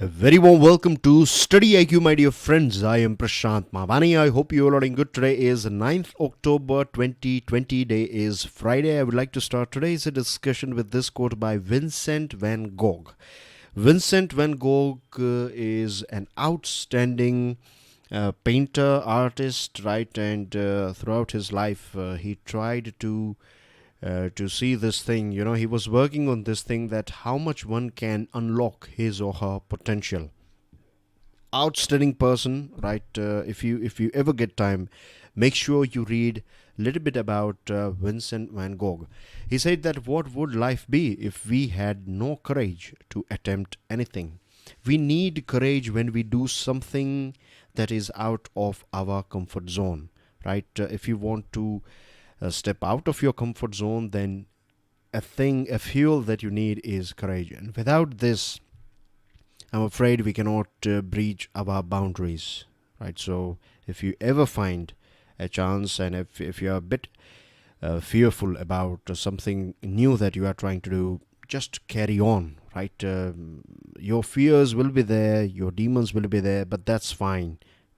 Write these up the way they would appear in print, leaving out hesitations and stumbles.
A very warm welcome to StudyIQ, my dear friends. I am Prashant Mavani. I hope you all are doing good. Today is 9th October 2020. Day is Friday. I would like to start today's discussion with this quote by Vincent van Gogh. Vincent van Gogh is an outstanding painter, artist, right? And throughout his life, he tried to see this thing. He was working on this thing, that how much one can unlock his or her potential. Outstanding person, right? If you ever get time, make sure you read a little bit about Vincent van Gogh. He said that what would life be if we had no courage to attempt anything? We need courage when we do something that is out of our comfort zone, right? If you want to step out of your comfort zone, then a fuel that you need is courage. And without this, I'm afraid we cannot breach our boundaries, right? So if you ever find a chance, and if you're a bit fearful about something new that you are trying to do, just carry on, right? Your fears will be there, your demons will be there, but that's fine.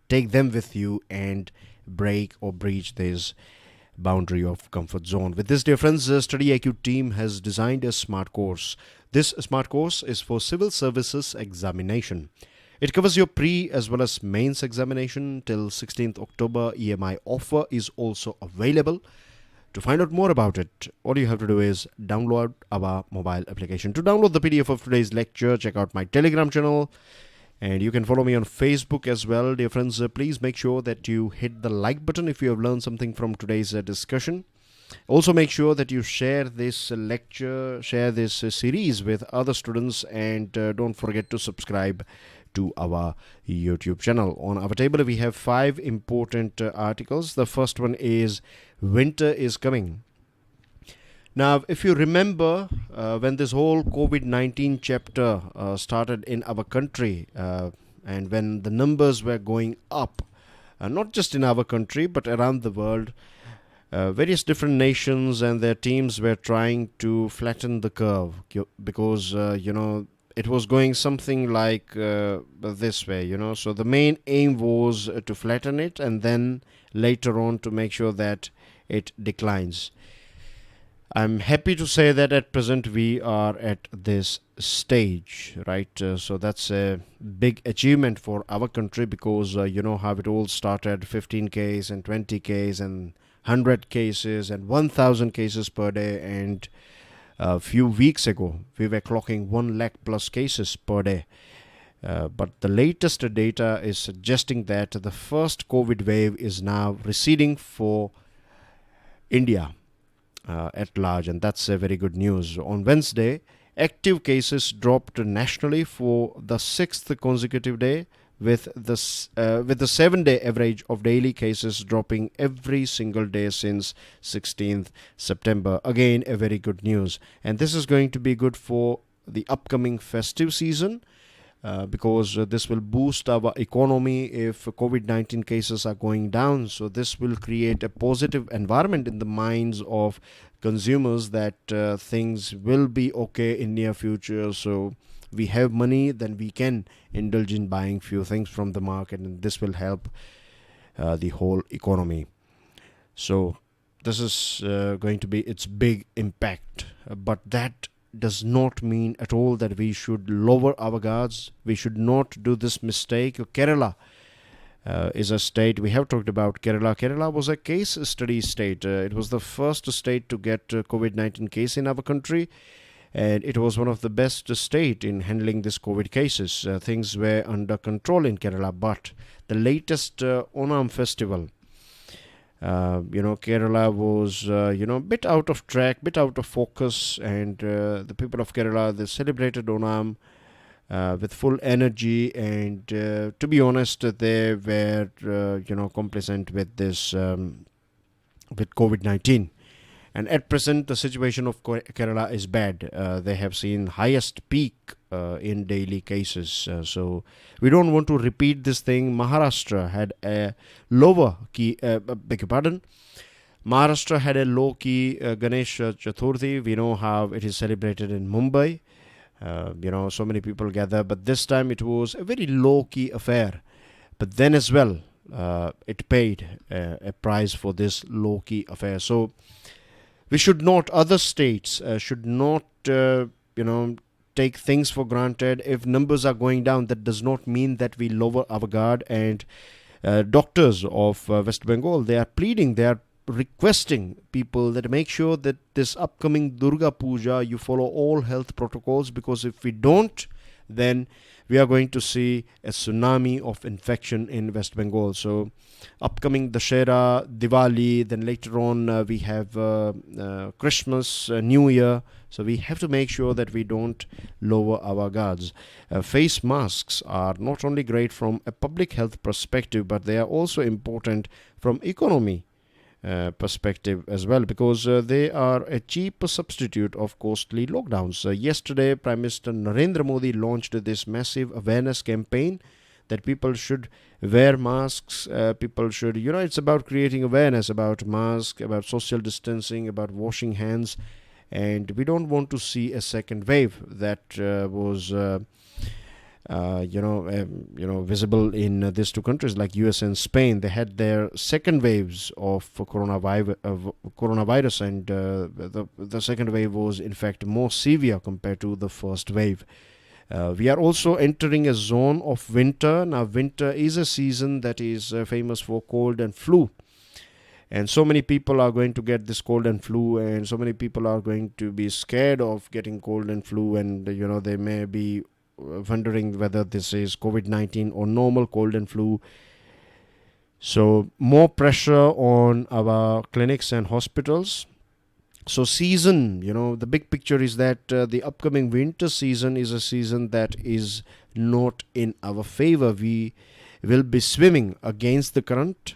Take them with you and break or breach this boundary of comfort zone. With this, dear friends, the StudyIQ team has designed a smart course. This smart course is for Civil Services Examination. It covers your pre as well as mains examination till 16th October. EMI offer is also available. To find out more about it, all you have to do is download our mobile application. To download the PDF of today's lecture, check out my Telegram channel. And you can follow me on Facebook as well. Dear friends, please make sure that you hit the like button if you have learned something from today's discussion. Also, make sure that you share this lecture, share this series with other students, and don't forget to subscribe to our YouTube channel. On our table, we have 5 important articles. The first one is Winter is Coming. Now, if you remember, when this whole COVID-19 chapter started in our country, and when the numbers were going up, not just in our country, but around the world, various different nations and their teams were trying to flatten the curve, because, it was going something like this way, So the main aim was to flatten it, and then later on to make sure that it declines. I'm happy to say that at present we are at this stage, right? So that's a big achievement for our country, because you know how it all started: 15 cases and 20 cases and 100 cases and 1,000 cases per day. And a few weeks ago, we were clocking 1 lakh plus cases per day. But the latest data is suggesting that the first COVID wave is now receding for India at large, and that's a very good news. On Wednesday, active cases dropped nationally for the 6th consecutive day, with the 7-day average of daily cases dropping every single day since 16th September. Again, a very good news, and this is going to be good for the upcoming festive season. Because this will boost our economy if COVID-19 cases are going down. So this will create a positive environment in the minds of consumers that things will be okay in near future. So we have money, then we can indulge in buying few things from the market, and this will help the whole economy. So this is going to be its big impact, but that does not mean at all that we should lower our guards. We should not do this mistake. Kerala is a state, we have talked about Kerala. Kerala was a case study state. It was the first state to get COVID-19 case in our country, and it was one of the best state in handling this COVID cases. Things were under control in Kerala, but the latest Onam festival, Kerala was, a bit out of track, bit out of focus, and the people of Kerala, they celebrated Onam with full energy, and to be honest, they were, complacent with this, with COVID-19. And at present, the situation of Kerala is bad. They have seen highest peak in daily cases. So we don't want to repeat this thing. Maharashtra had a lower key, beg your pardon. Maharashtra had a low key Ganesh Chaturthi. We know how it is celebrated in Mumbai. So many people gather, but this time it was a very low-key affair. But then as well, it paid a price for this low-key affair. So we should not, other states should not, take things for granted. If numbers are going down, that does not mean that we lower our guard. And doctors of West Bengal, they are pleading, they are requesting people that make sure that this upcoming Durga Puja, you follow all health protocols, because if we don't, then we are going to see a tsunami of infection in West Bengal. So upcoming Dashera, Diwali, then later on we have Christmas, New Year. So we have to make sure that we don't lower our guards. Face masks are not only great from a public health perspective, but they are also important from economy perspective as well, because they are a cheap substitute of costly lockdowns. Yesterday, Prime Minister Narendra Modi launched this massive awareness campaign that people should wear masks. People should, it's about creating awareness about masks, about social distancing, about washing hands. And we don't want to see a second wave that was visible in these two countries like US and Spain. They had their second waves of coronavirus, and the second wave was in fact more severe compared to the first wave. We are also entering a zone of winter. Now, winter is a season that is famous for cold and flu. And so many people are going to get this cold and flu, and so many people are going to be scared of getting cold and flu, and they may be wondering whether this is COVID-19 or normal cold and flu. So more pressure on our clinics and hospitals. So season, the big picture is that the upcoming winter season is a season that is not in our favor. We will be swimming against the current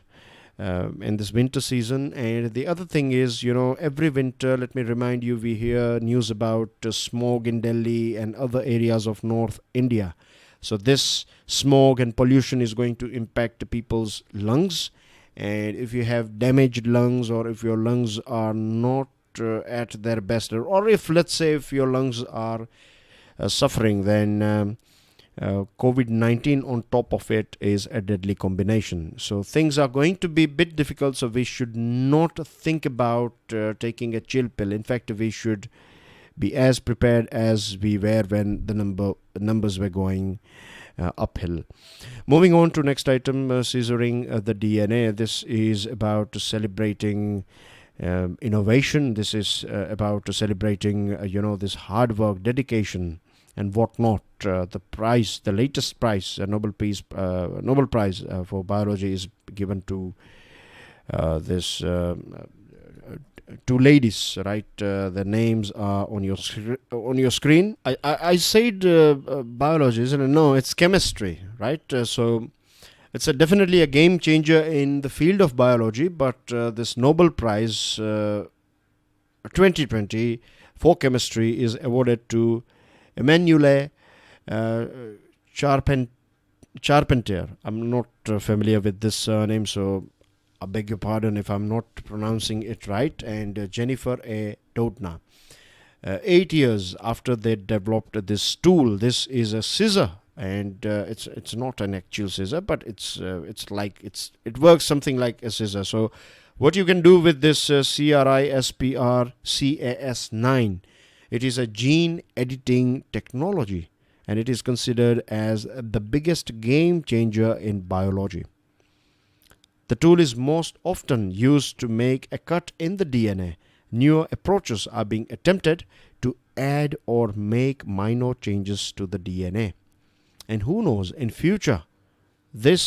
in this winter season. And the other thing is, every winter, let me remind you, we hear news about smog in Delhi and other areas of North India. So this smog and pollution is going to impact people's lungs. And if you have damaged lungs, or if your lungs are not at their best, or if, let's say, if your lungs are suffering, then COVID-19 on top of it is a deadly combination. So things are going to be a bit difficult, so we should not think about taking a chill pill. In fact, we should be as prepared as we were when the numbers were going uphill. Moving on to next item, Scissoring the DNA. This is about celebrating innovation. This is about celebrating this hard work, dedication, and whatnot. The latest prize, Nobel Prize for biology, is given to this two ladies. Right, the names are on your screen. I said biology, isn't it? No, it's chemistry. Right, so it's definitely a game changer in the field of biology. But this Nobel Prize 2020 for chemistry is awarded to Emmanuel Charpentier. I'm not familiar with this name, so I beg your pardon if I'm not pronouncing it right. And Jennifer A. Doudna. 8 years after they developed this tool, this is a scissor, and it's not an actual scissor, but it works something like a scissor. So what you can do with this CRISPR Cas9, it is a gene editing technology, and it is considered as the biggest game changer in biology. The tool is most often used to make a cut in the DNA. Newer approaches are being attempted to add or make minor changes to the DNA. And who knows, in future, we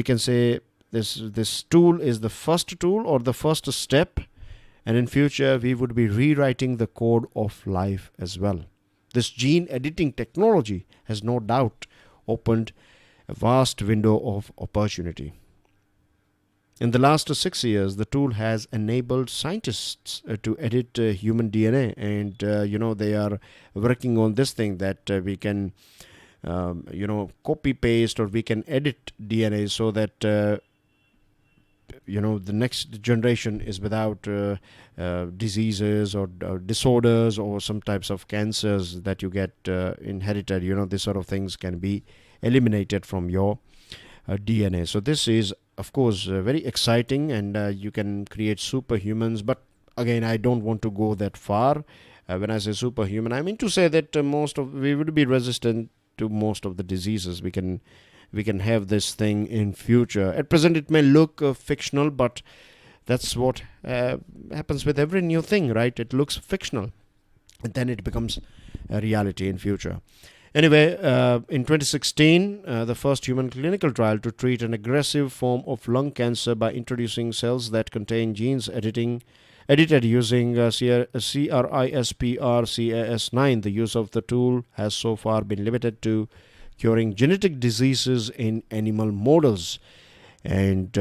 can say this tool is the first tool or the first step. And in future, we would be rewriting the code of life as well. This gene editing technology has no doubt opened a vast window of opportunity. In the last 6 years, the tool has enabled scientists to edit human DNA. And, they are working on this thing that we can, copy paste, or we can edit DNA so that the next generation is without diseases or disorders or some types of cancers that you get inherited. This sort of things can be eliminated from your DNA. So this is, of course, very exciting, and you can create superhumans. But again, I don't want to go that far. When I say superhuman, I mean to say that we would be resistant to most of the diseases. We can have this thing in future. At present, it may look fictional, but that's what happens with every new thing, right? It looks fictional, and then it becomes a reality in future. Anyway, in 2016, the first human clinical trial to treat an aggressive form of lung cancer by introducing cells that contain genes edited using CRISPR-Cas9. The use of the tool has so far been limited to curing genetic diseases in animal models. And,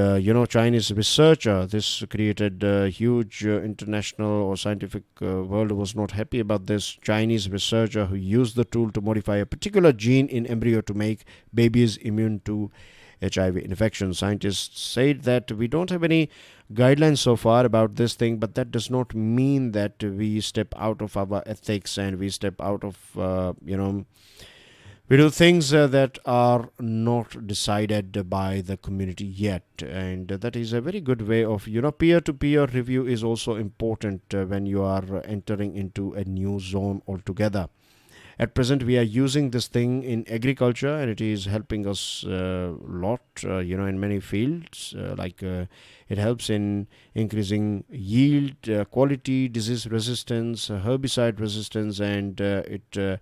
Chinese researcher, this created a huge international or scientific world was not happy about this. Chinese researcher who used the tool to modify a particular gene in embryo to make babies immune to HIV infection. Scientists said that we don't have any guidelines so far about this thing, but that does not mean that we step out of our ethics and we step out of, we do things that are not decided by the community yet, and that is a very good way of, peer-to-peer review is also important when you are entering into a new zone altogether. At present, we are using this thing in agriculture, and it is helping us a lot, in many fields. It helps in increasing yield, quality, disease resistance, herbicide resistance, and it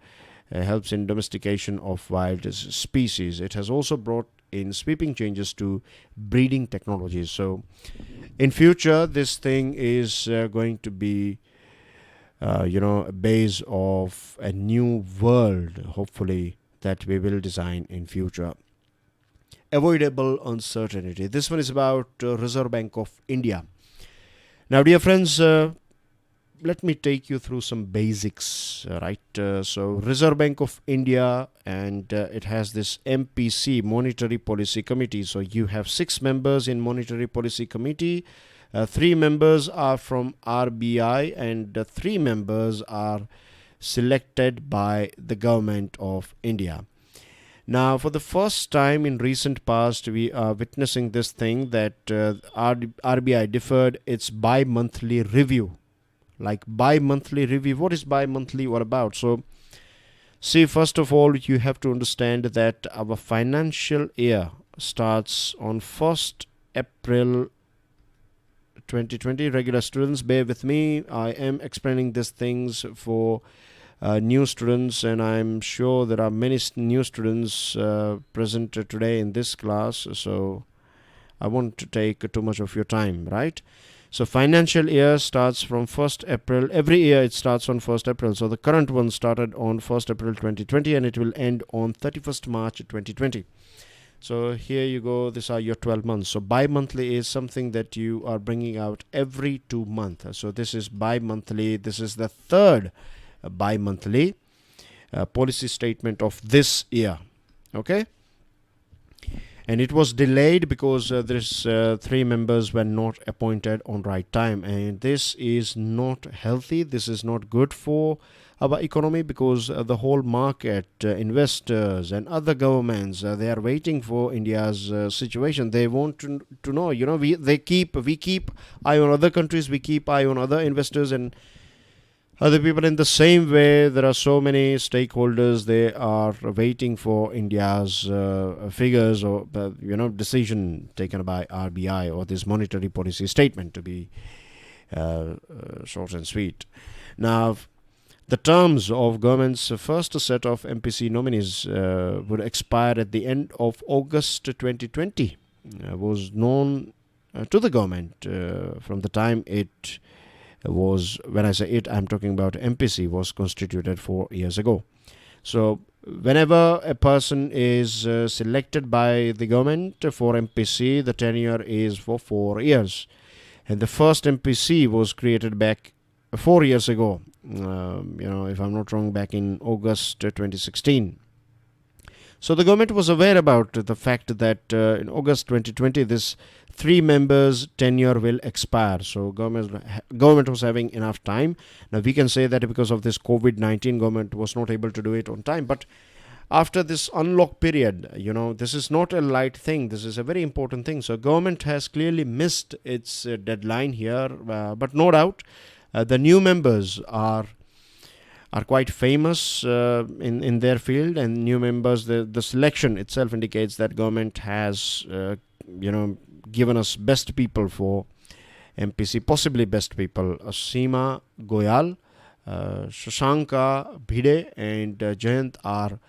helps in domestication of wild species. It has also brought in sweeping changes to breeding technologies. So in future, this thing is going to be a base of a new world, hopefully, that we will design in future. Avoidable uncertainty. This one is about Reserve Bank of India. Now, dear friends, let me take you through some basics, right? So Reserve Bank of India, and it has this MPC, Monetary Policy Committee. So you have 6 members in Monetary Policy Committee. 3 members are from RBI, and 3 members are selected by the government of India. Now, for the first time in recent past, we are witnessing this thing that RBI deferred its bi-monthly review. Like bi-monthly review. What is bi-monthly? What about? So, see, first of all, you have to understand that our financial year starts on 1st April 2020. Regular students, bear with me. I am explaining these things for new students, and I'm sure there are many new students present today in this class. So, I won't take too much of your time, right? So financial year starts from 1st April. Every year it starts on 1st April. So the current one started on 1st April 2020 and it will end on 31st March 2020. So here you go. These are your 12 months. So bi-monthly is something that you are bringing out every 2 months. So this is bi-monthly. This is the third bi-monthly policy statement of this year. Okay. And it was delayed because there's 3 members were not appointed on right time, and this is not healthy. This is not good for our economy because the whole market, investors and other governments, they are waiting for India's situation. They want to know. We keep eye on other countries. We keep eye on other investors and other people. In the same way, there are so many stakeholders. They are waiting for India's figures or decision taken by RBI or this monetary policy statement, to be short and sweet. Now, the terms of government's first set of MPC nominees would expire at the end of August 2020. Was known to the government from the time it was, when I say it, I'm talking about MPC, was constituted 4 years ago. So whenever a person is selected by the government for MPC, the tenure is for 4 years. And the first MPC was created back 4 years ago, if I'm not wrong, back in August 2016. So the government was aware about the fact that in August 2020, this 3 members tenure will expire. So government was having enough time. Now we can say that because of this COVID-19, government was not able to do it on time. But after this unlock period, this is not a light thing. This is a very important thing. So government has clearly missed its deadline here. But no doubt, the new members are quite famous in their field, and new members, the selection itself indicates that government has given us best people for MPC, possibly best people. Seema Goyal, Shashanka Bhide, and Jayant R.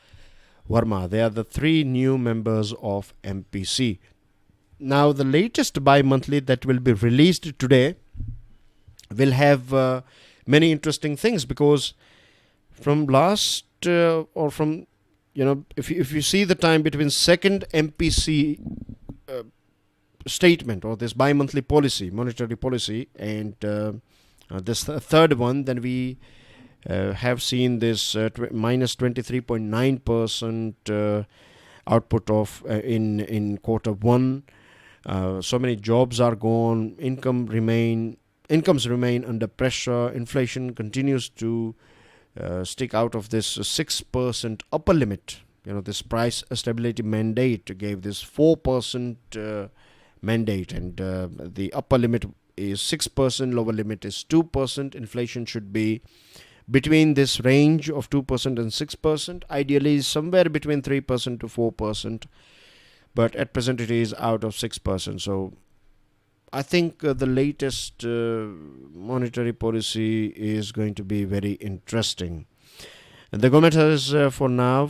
Verma. They are the 3 new members of MPC. Now, the latest bi-monthly that will be released today will have many interesting things, because from last if you see the time between second MPC statement, or this bi-monthly policy, monetary policy, and this third one, then we have seen this minus 23.9% output of in quarter one. So many jobs are gone. Incomes remain under pressure. Inflation continues to stick out of this 6% upper limit. This price stability mandate gave this 4% mandate, and the upper limit is 6%, lower limit is 2%. Inflation should be between this range of 2% and 6%, ideally somewhere between 3% to 4%, but at present it is out of 6%. So I think the latest monetary policy is going to be very interesting. The government has for now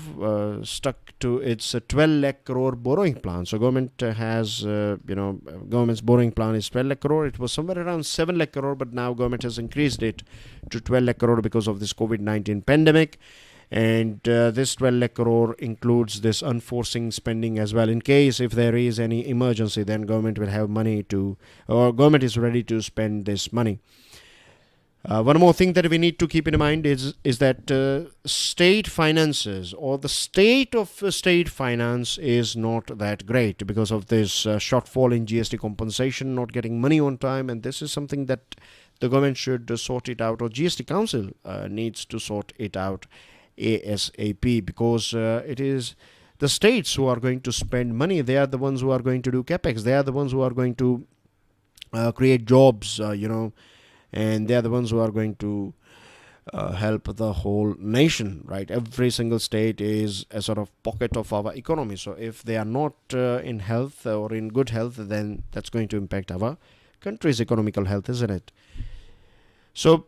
stuck to its 12 lakh crore borrowing plan. So government has, government's borrowing plan is 12 lakh crore. It was somewhere around 7 lakh crore, but now government has increased it to 12 lakh crore because of this COVID-19 pandemic. And this 12 lakh crore includes this unforeseen spending as well. In case if there is any emergency, then government will have money government is ready to spend this money. One more thing that we need to keep in mind is that state finances, or the state of state finance, is not that great because of this shortfall in GST compensation, not getting money on time, and this is something that the government should sort it out, or GST Council needs to sort it out ASAP, because it is the states who are going to spend money. They are the ones who are going to do capex. They are the ones who are going to create jobs, and they are the ones who are going to help the whole nation, right? Every single state is a sort of pocket of our economy. So if they are not in health or in good health, then that's going to impact our country's economical health, isn't it? So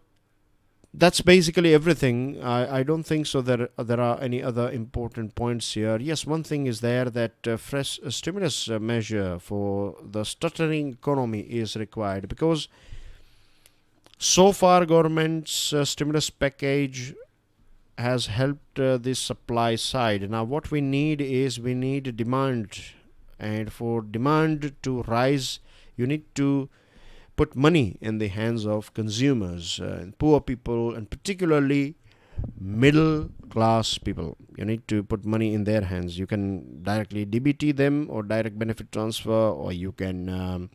that's basically everything. I don't think so there are any other important points here. Yes, one thing is there that fresh stimulus measure for the stuttering economy is required, because so far government's stimulus package has helped the supply side. Now what we need is demand, and for demand to rise, you need to put money in the hands of consumers, and poor people, and particularly middle class people. You need to put money in their hands. You can directly DBT them, or direct benefit transfer, or you can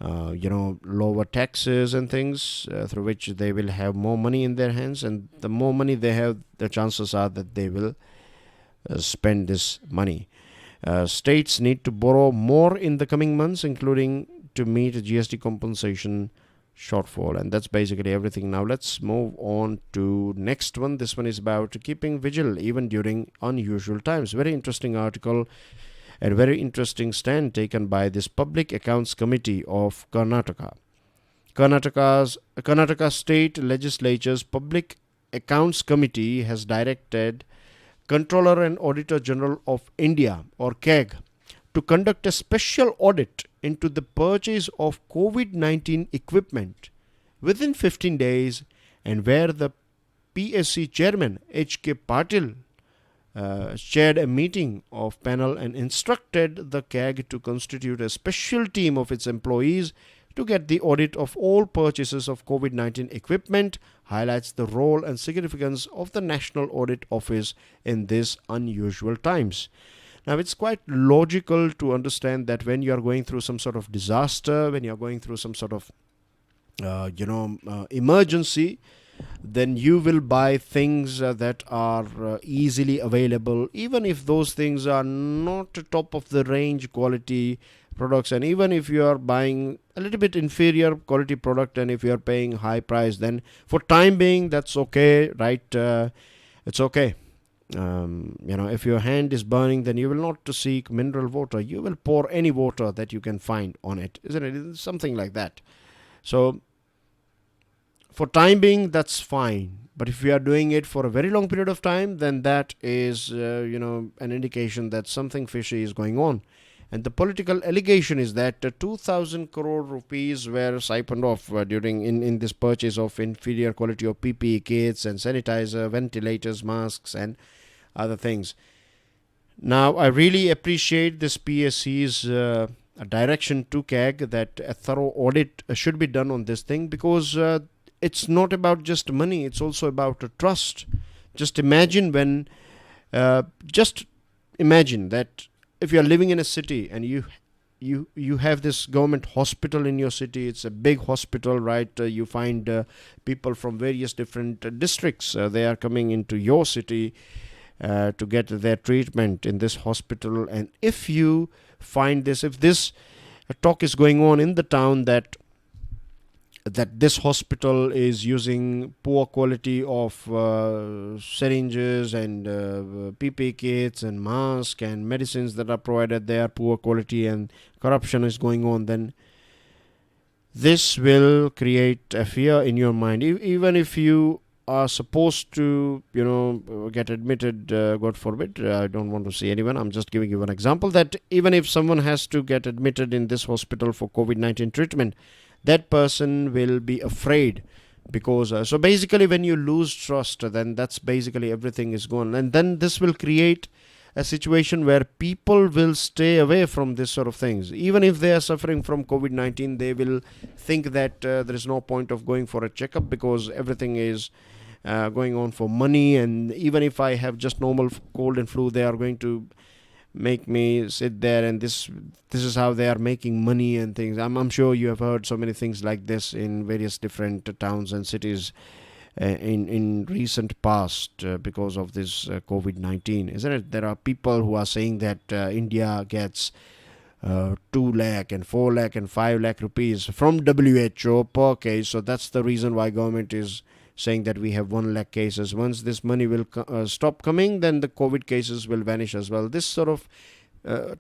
lower taxes and things through which they will have more money in their hands, and the more money they have, the chances are that they will spend this money. States need to borrow more in the coming months, including to meet GST compensation shortfall. And that's basically everything. Now let's move on to next one. This one is about keeping vigil even during unusual times. Very interesting article and very interesting stand taken by this Public Accounts Committee of Karnataka. Karnataka State Legislature's Public Accounts Committee has directed Controller and Auditor General of India, or CAG, to conduct a special audit into the purchase of COVID-19 equipment within 15 days, and where the PSC chairman H.K. Patil chaired a meeting of panel and instructed the CAG to constitute a special team of its employees to get the audit of all purchases of COVID-19 equipment, highlights the role and significance of the National Audit Office in these unusual times. Now, it's quite logical to understand that when you are going through some sort of disaster, when you are going through some sort of emergency, then you will buy things that are easily available, even if those things are not top of the range quality products, and even if you are buying a little bit inferior quality product, and if you are paying high price, then for time being that's okay, right? It's okay. If your hand is burning, then you will not seek mineral water, you will pour any water that you can find on it, isn't it? It's something like that. So for time being, that's fine. But if we are doing it for a very long period of time, then that is, an indication that something fishy is going on. And the political allegation is that 2,000 crore rupees were siphoned off during in this purchase of inferior quality of PPE kits and sanitizer, ventilators, masks, and other things. Now, I really appreciate this PSC's direction to CAG that a thorough audit should be done on this thing, because it's not about just money, it's also about trust. Just imagine that if you are living in a city and you have this government hospital in your city. It's a big hospital, right? You find people from various different districts. They are coming into your city to get their treatment in this hospital. And if this talk is going on in the town that this hospital is using poor quality of syringes and PPE kits and masks and medicines that are provided, they are poor quality, and corruption is going on, then this will create a fear in your mind. Even if you are supposed to, get admitted, God forbid, I don't want to see anyone, I'm just giving you an example, that even if someone has to get admitted in this hospital for COVID-19 treatment, that person will be afraid, because so basically when you lose trust, then that's basically everything is gone. And then this will create a situation where people will stay away from this sort of things. Even if they are suffering from COVID-19, they will think that there is no point of going for a checkup, because everything is going on for money. And even if I have just normal cold and flu, they are going to make me sit there, and this is how they are making money and things. I'm sure you have heard so many things like this in various different towns and cities in recent past because of this COVID-19, isn't it? There are people who are saying that India gets 2 lakh and 4 lakh and 5 lakh rupees from WHO per case. So that's the reason why government is saying that we have 1 lakh cases. Once this money will stop coming, then the COVID cases will vanish as well. This sort of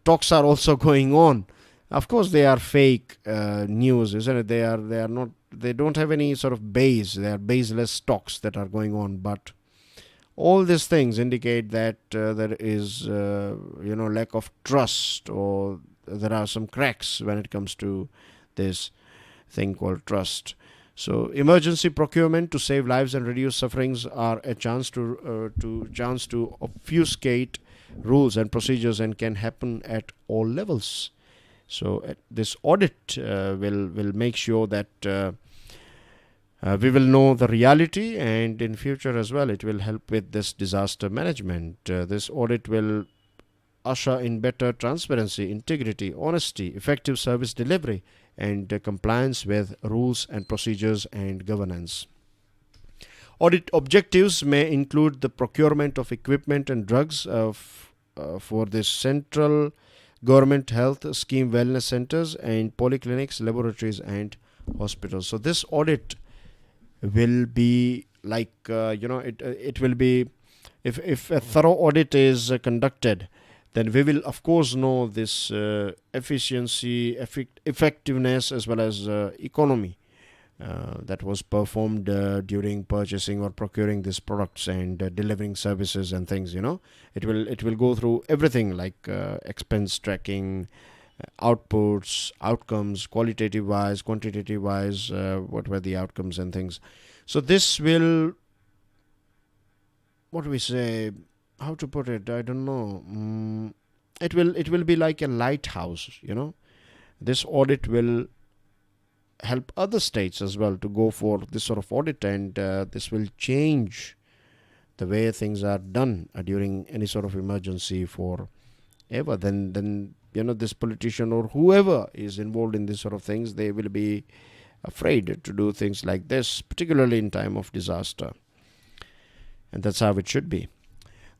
talks are also going on. Of course, they are fake news, isn't it? They are not. They don't have any sort of base. They are baseless talks that are going on. But all these things indicate that there is, lack of trust, or there are some cracks when it comes to this thing called trust. So emergency procurement to save lives and reduce sufferings are a chance to obfuscate rules and procedures, and can happen at all levels. So this audit will make sure that we will know the reality, and in future as well it will help with this disaster management. This audit will usher in better transparency, integrity, honesty, effective service delivery, and compliance with rules and procedures and governance. Audit objectives may include the procurement of equipment and drugs for the central government health scheme wellness centers and polyclinics, laboratories, and hospitals. So this audit will be like, it will be, if a thorough audit is conducted, then we will of course know this efficiency, effectiveness, as well as economy that was performed during purchasing or procuring these products and delivering services and things. It will go through everything, like expense tracking, outputs, outcomes, qualitative wise, quantitative wise, what were the outcomes and things. So this will, what do we say, how to put it, I don't know. It will be like a lighthouse. This audit will help other states as well to go for this sort of audit, and this will change the way things are done during any sort of emergency for ever, then this politician or whoever is involved in this sort of things, they will be afraid to do things like this, particularly in time of disaster. And that's how it should be.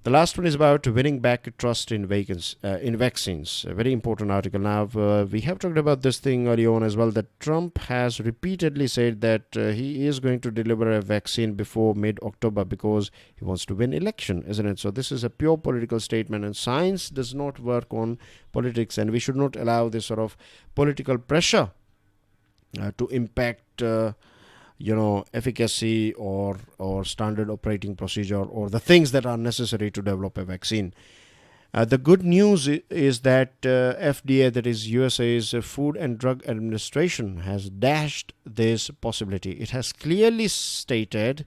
The last one is about winning back trust in vaccines. A very important article. Now, we have talked about this thing earlier on as well, that Trump has repeatedly said that he is going to deliver a vaccine before mid-October because he wants to win election, isn't it? So this is a pure political statement, and science does not work on politics, and we should not allow this sort of political pressure to impact efficacy or standard operating procedure or the things that are necessary to develop a vaccine. The good news is that FDA, that is USA's Food and Drug Administration, has dashed this possibility. It has clearly stated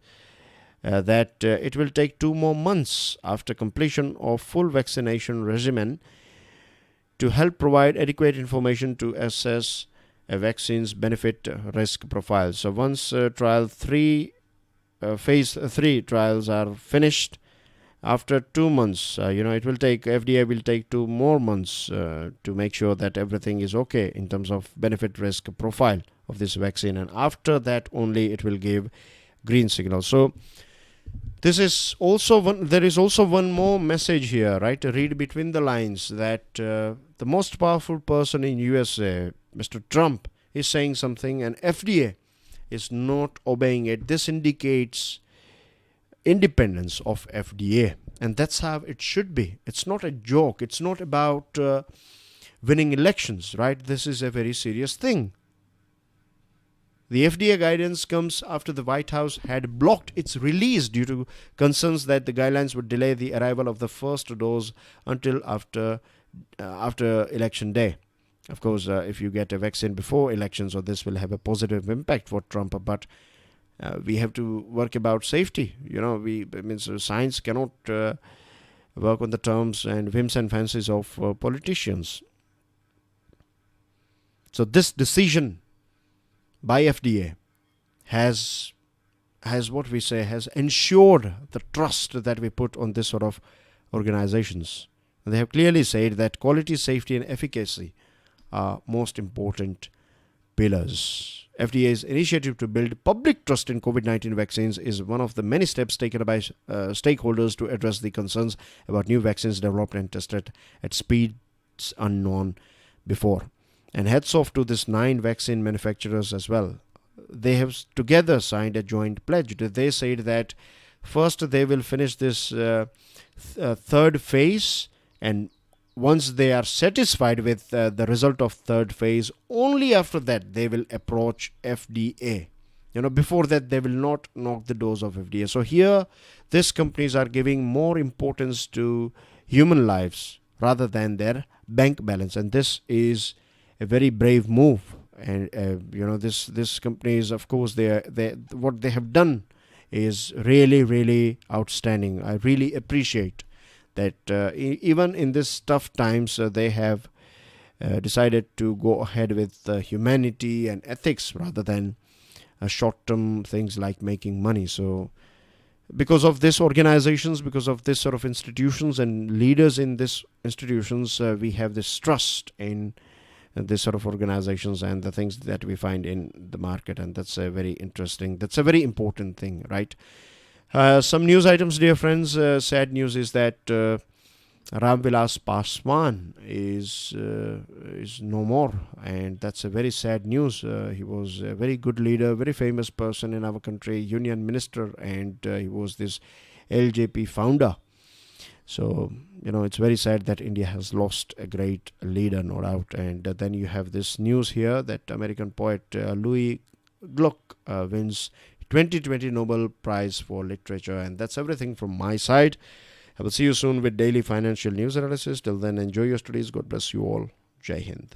that it will take 2 more months after completion of full vaccination regimen to help provide adequate information to assess a vaccine's benefit risk profile. So once phase 3 trials are finished, after 2 months, FDA will take 2 more months to make sure that everything is okay in terms of benefit risk profile of this vaccine, and after that only it will give green signal. So this is also there is also one more message here, right? Read between the lines that the most powerful person in USA, Mr. Trump, is saying something and FDA is not obeying it. This indicates independence of FDA, and that's how it should be. It's not a joke. It's not about winning elections, right? This is a very serious thing. The FDA guidance comes after the White House had blocked its release due to concerns that the guidelines would delay the arrival of the first dose until after election day. Of course, if you get a vaccine before elections, so this will have a positive impact for Trump, but we have to work about safety. Science cannot work on the terms and whims and fancies of politicians. So this decision by FDA has ensured the trust that we put on this sort of organizations. They have clearly said that quality, safety, and efficacy are most important pillars. FDA's initiative to build public trust in COVID-19 vaccines is one of the many steps taken by stakeholders to address the concerns about new vaccines developed and tested at speeds unknown before. And hats off to these 9 vaccine manufacturers as well. They have together signed a joint pledge. They said that first they will finish this third phase, and once they are satisfied with the result of third phase, only after that they will approach FDA. Before that they will not knock the doors of FDA. So here these companies are giving more importance to human lives rather than their bank balance, and this is a very brave move. And this companies, of course, they what they have done is really, really outstanding. I really appreciate that even in this tough times, they have decided to go ahead with humanity and ethics rather than short-term things like making money. So because of these organizations, because of this sort of institutions and leaders in these institutions, we have this trust in this sort of organizations and the things that we find in the market, and that's a very important thing, right? Some news items, dear friends. Sad news is that Ram Vilas Paswan is no more, and that's a very sad news. He was a very good leader, very famous person in our country, union minister, and he was this LJP founder. So, it's very sad that India has lost a great leader, no doubt. And then you have this news here that American poet Louis Gluck wins 2020 Nobel Prize for Literature. And that's everything from my side. I will see you soon with daily financial news analysis. Till then, enjoy your studies. God bless you all. Jai Hind.